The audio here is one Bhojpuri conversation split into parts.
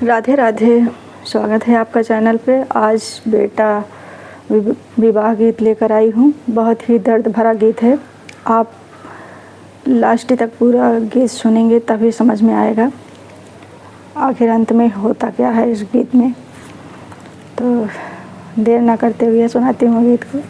राधे राधे। स्वागत है आपका चैनल पे। आज बेटा विवाह गीत लेकर आई हूँ। बहुत ही दर्द भरा गीत है। आप लास्ट तक पूरा गीत सुनेंगे तभी समझ में आएगा आखिर अंत में होता क्या है इस गीत में। तो देर ना करते हुए सुनाती हूँ गीत को।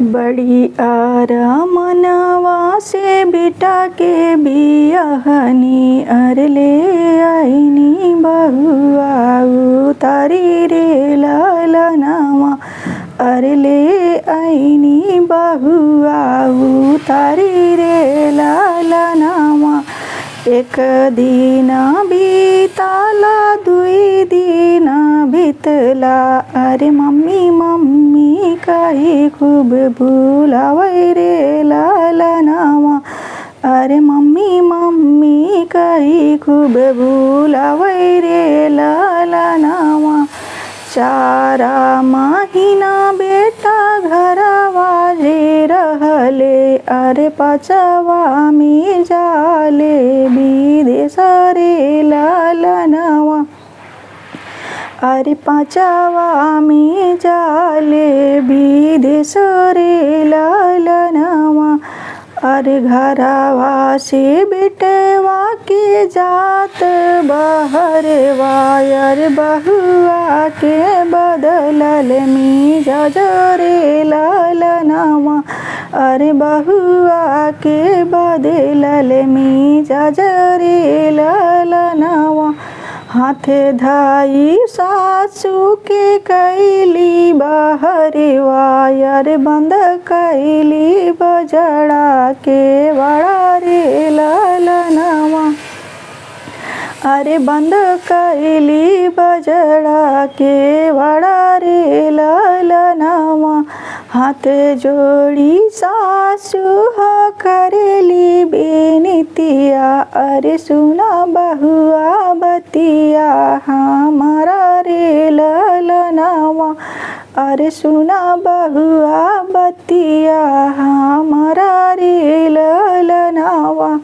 बड़ी आरामनवा से बेटा के बियाहनी अरले आईनी बहुआ उतारी रे लालनावा अरले आईनी बहुआ उतारी रे लालनावा। एक दिन बीताला दुई दिन बीतला अरे मम्मी मम्मी काहे खूब भूलावै रे लालनावा अरे मम्मी मम्मी काहे खूब भूलावै रे लालनावा। 4 महीना बेटा घरवा जे रहले अरे 5वां में जाले विदेश रे लालनावा अरे 5वां में जाले विदेश रे लालनावा। अरे घरवा से बेटवा के जात बहरवा अरे बहुआ के बदलल मिजाज रे लालनावा अरे बहुआ के बदलल मिजाज रे लालनावा। हाथे धाई सासू के कैली बहरवा अरे बंद कैली बजड़ा के बड़ा रे लालनावा अरे बंद कैली बजड़ा के बड़ा रे लालनावा। हाथ जोड़ी सासू करेली बेनितिया अरे सुना बहुआ बतिया हमारा रे लालनावा अरे सुना बहुआ बतिया हमारा रे लालनावा।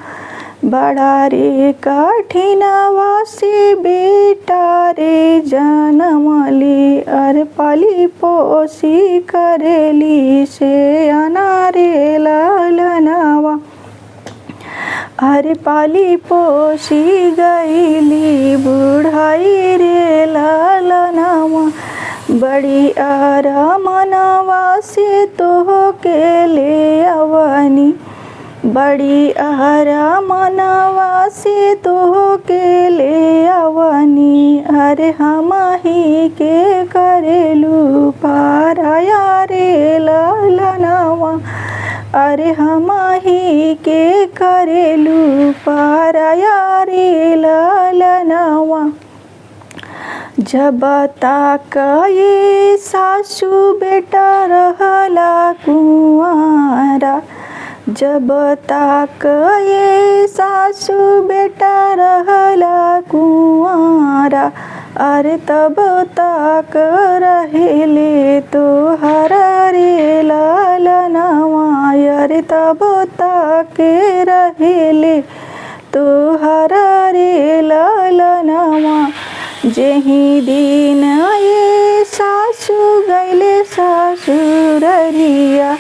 बड़ा रे कठिनवा से बेटा रे जनमली अरे पाली पोसी करेली से आना रे लालनावा अरे पाली पोसी गईली बुढ़ाई रे लालनावा। बड़ी आरामनवा से तो के ले अवनी बड़ी आरामनवा से तो के ले अवनी अरे हम ही के करेलू पाराया रे लालनावा अरे हम ही के करेलू पाराया रे लालनावा। जब तक ये सासू बेटा रहला कुंवारा जब तक ये सासू बेटा रहला कुंवारा अरे तब तक रहेले तो हरा रे लालनावा अरे तब तक रहेले तो हरा रे लालनावा। जेही दिन ये सासू गईले सासुररिया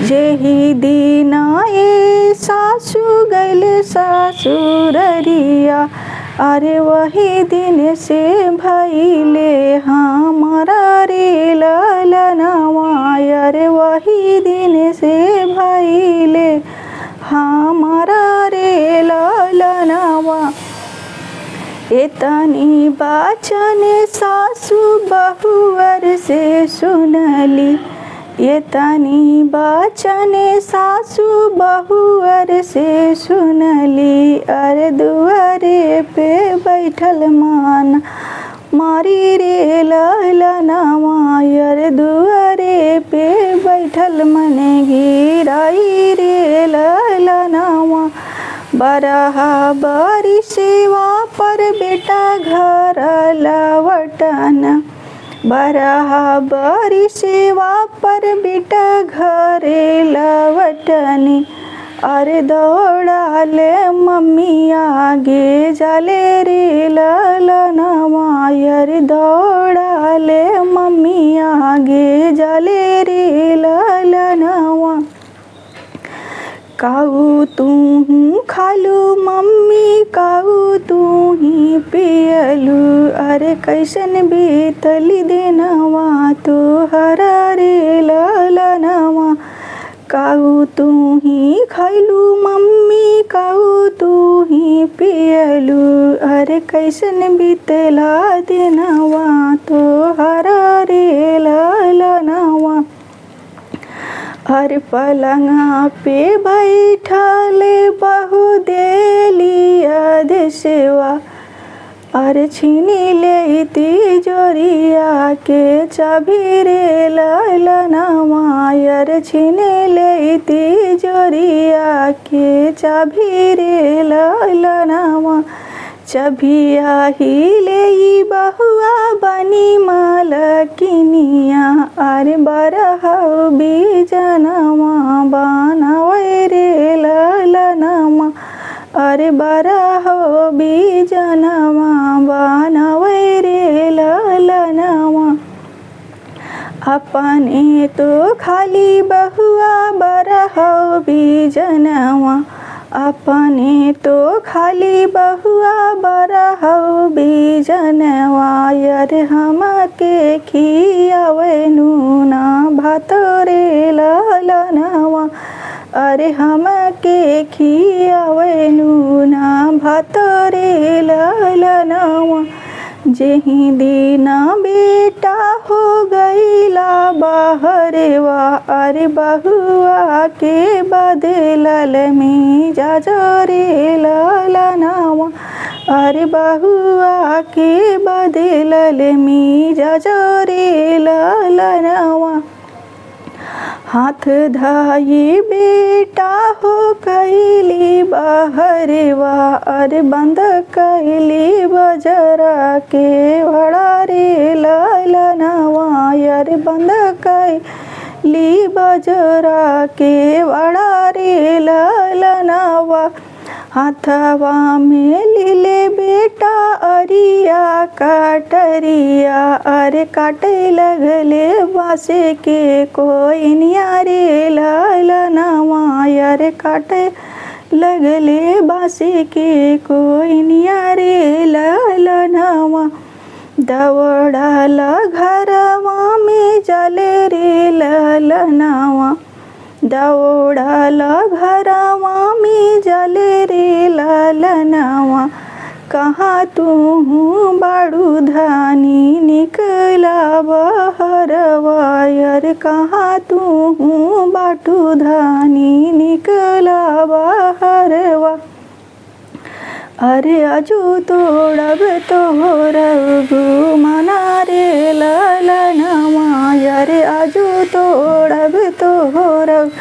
जेही दिन ये सासू गईले सासुररिया अरे वही दिन से भइले हमारा रे लालनावा अरे वही दिन से भइले हमारा रे लालनावा। इतनी बाचन सासू बहुअर से सुनली इतनी बाचन सासू बहुअर से सुनली अरे दुआरे पे बैठल मान मारी रे लालनावा अरे दुआरे पे बैठल मन गिराई रे लालनावा। बरहा बारी सेवा पर बेटा घर लवटन बरहा बारी सेवा पर बेटा घरे लवटनी अरे दौड़ाले मम्मी आगे जाले रे ललनवा, अरे दौड़ाले मम्मी आगे जाले रे ललनवा। काऊ तू खालू मम्मी काऊ तू ही पियलू, अरे कैसन बीतली दिनवा तोहरा रे ललनवा। काऊ तू ही खैलू मम्मी काऊ तू ही पियलू, अरे कैसन बीतला दिनवा तोहरा रे ललनवा। हर पलंगा पे बैठले बहु देली अदेशवा, अरे छीनी ले तिजोरिया के चाभी रे ललनवा, अरे छीनी ले तिजोरिया के चाभी रे ललनवा। चभिया ही ले बहुआ बनी मालकिनिया, अरे बरहउ बीजनवा बनवै रे ललनवा, अरे बरहउ बीजनवा बनवै रे ललनवा। अपने तो खाली बहुआ बरहउ बीजनवा, अपने तो खाली बहुआ बरहउ बीजनवा, अरे हमके खियावे नूना भात रे ललनवा, अरे हमके खियावे नूना भात रे ललनवा। जेही दीना बेटा हो गईला बहरवा, अरे बहुआ के बदलल में जाजो रे ललनवा, अरे बहुआ के बदलल में जाजो रे ललनवा। हाथ धाई बेटा हो कैली बहरवा, अरे बंद कैली बजरा के वड़ा रे ललनवा, अरे बंद कैली बजरा के वड़ा रे ललनवा। हाथवा में लीले बेटा अरिया काटरिया, अरे काटे लगले बासे के कोई रे ललनवा, अरे काटे लगले बासे के कोई रे ललनवा। दौड़ल घरवा में जले रे ललनवा, दौड़ल घरवा में जले रे ललनवा। कहाँ तू बाड़ू धानी निकला बहरवा, अरे कहाँ तू बाटू धानी निकला बहरवा। अरे आजू तोड़ब तोहरब मना रे ललनवा, अरे आजू तोड़ब तोहरब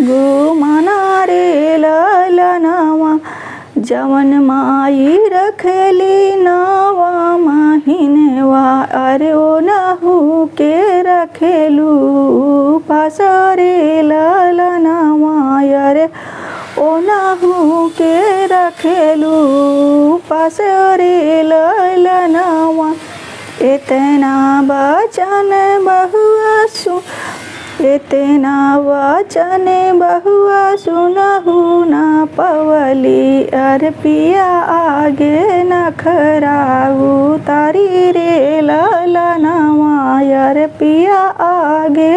गुमना रे ललनवा। जवन माई रखली नवा महीनवा, अरे ओ नहू के रखेलू पास रे ललनवा, अरे ओ नहू के रखेलू पास रे ललनवा। इतना वचन बहुआ इतना वचन बहुआ सुनहु ना पवली, अरे पिया आगे नखराऊ तारी रे ललनवा, अरे पिया आगे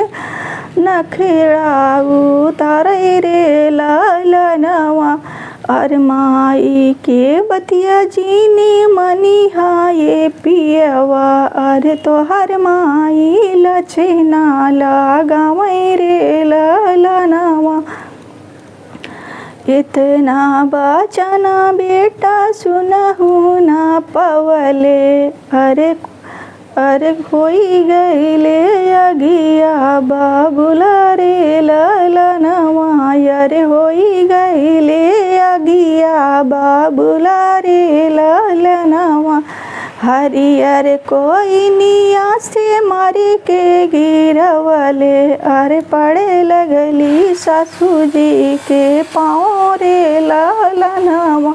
नखराऊ तारी रे ललनवा। अरे माई के बतिया जीनी मनिहा ये पियवा, अरे तोहर माई लछना लगावै रे ललनवा। इतना वचन बेटा सुनहु ना पवले, अरे होई गईले अगिया बाबुला रे ललनवा, अरे होई गईले अगिया बाबुला रे ललनवा। हरियर कोई निया से मारी के गिरवले, अरे पड़े लगली सासू जी के पाँव रे लालनवा।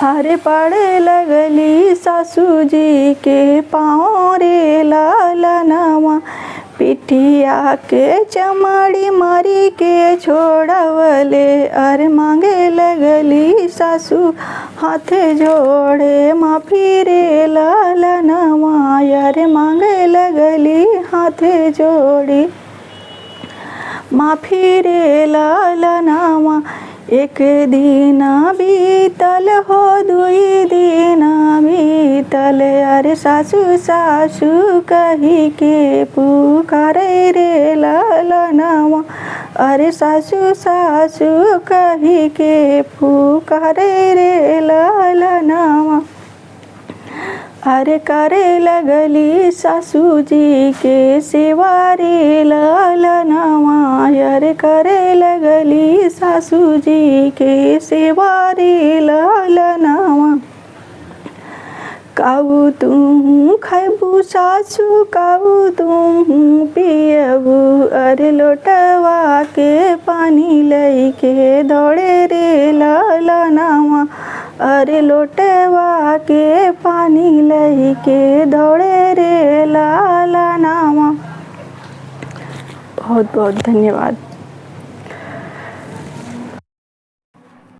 अरे पड़े लगली सासू जी के पाँव रे लालनवा। पिठिया के चमड़ी मारी के छोड़वले, अरे मांगे लगली सासू हाथ जोड़े माफी रे लालनवा। अरे मांगे लगली हाथ जोड़ी माफी रे लालनवा। एक दिन बीतल हो दुई दिन बीतल, अरे सासू सासू कही के पुकारे रे लालनवा। अरे सासू सासू कही के पुकारे रे लालनवा। अरे करे लगली सासू जी के सेवा रे लालनवा। अरे करे लगली सासू जी के सेवा रे लालनवा। काऊ तुम खैबू सासू काऊ तुम पियबू, अरे लोटवा के पानी लई के दौड़े रे लालनवा। अरे लोटवा के पानी लई के दौड़े रे लालनवा। बहुत बहुत धन्यवाद।